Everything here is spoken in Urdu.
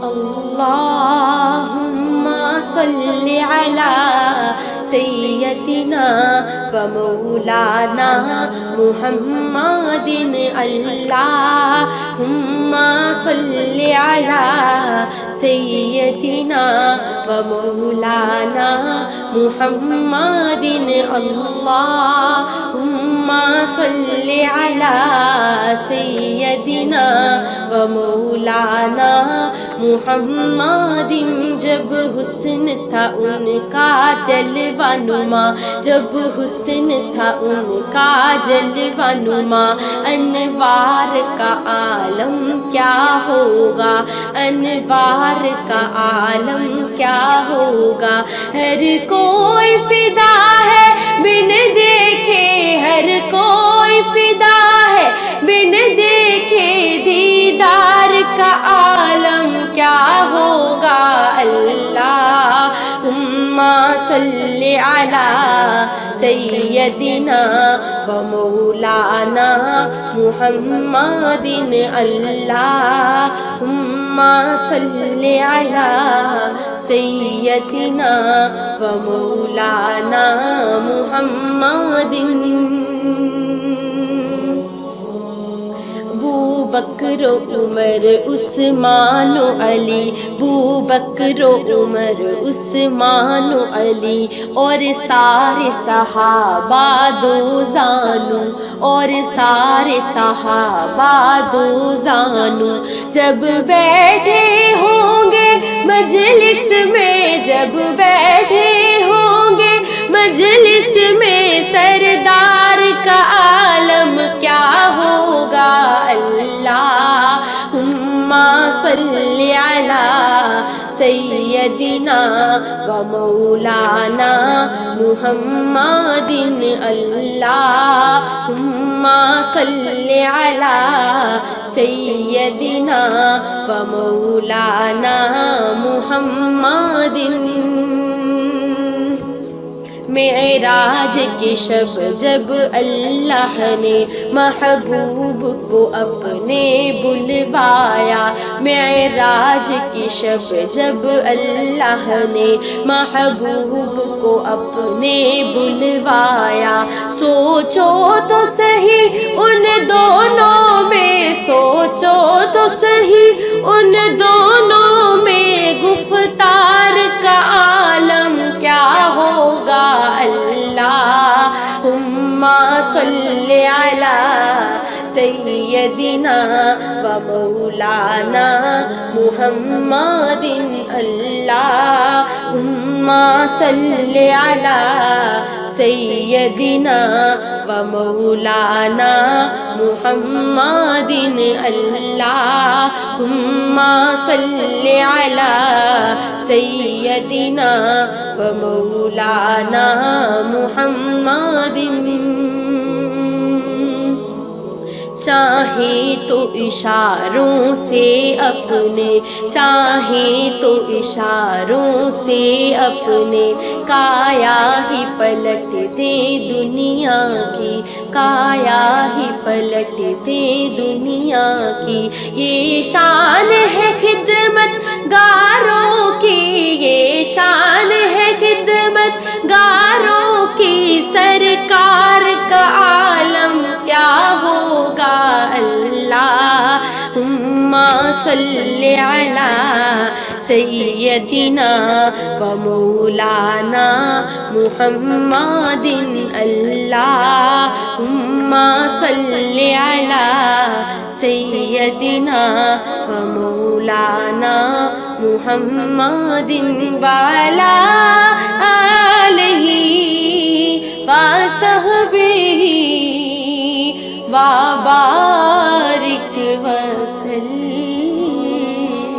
اللهم صل على سيدنا ومولانا محمد اللهم صل على سيدنا ومولانا محمد اللهم صل على سيدنا ومولانا محمد جب حسن تھا ان کا جلوہ نما، جب حسن تھا ان کا جلوہ نما، انوار کا عالم کیا ہوگا، انوار کا عالم کیا ہوگا، ہر کوئی فدا ہے بن دیکھے، ہر کوئی فدا ہے بن دیکھے، دیدار کا عالم کیا ہوگا، اللہم صلی علی سیدنا و مولانا محمد اللہم صلی علی سیدنا و مولانا محمد۔ بکر و عمر عثمان و علی، بکر و عمر عثمان و علی اور سارے صحابہ دوزانو، اور سارے صحابہ دوزانو جب بیٹھے ہوں گے مجلس میں، جب بیٹھے ہوں گے مجلس میں، سردار کا عالم کیا ہوگا، اللہم صلی علی سیدنا و مولانا محمد اللہم صلی علی سیدنا و مولانا محمد۔ معراج کی شب جب اللہ نے محبوب کو اپنے بلوایا، معراج کی شب جب اللہ نے محبوب کو اپنے بلوایا، سوچو تو صحیح ان دونوں میں، سوچو تو صحیح ان دونوں میں، گفتار کا عالم کیا ہوگا، اللہم صلی علی سیدنا و مولانا محمد اللہم صلی علی سیدنا و مولانا محمد اللہم صلی علی سیدنا و مولانا محمد۔ چاہیں تو اشاروں سے اپنے، چاہیں تو اشاروں سے اپنے کایا ہی پلٹ دیں دنیا کی، کایا ہی پلٹ دیں دنیا کی، یہ شان ہے خدمت گاروں کی، یہ شان ہے خدمت گاروں کی، سرکار کا عالم کیا ہوگا، اللہم صلی علی سیدنا و مولانا محمد اللہم صلی علی سیدنا و مولانا محمد وعلی آلہ وصحبہ وبارک وسلم۔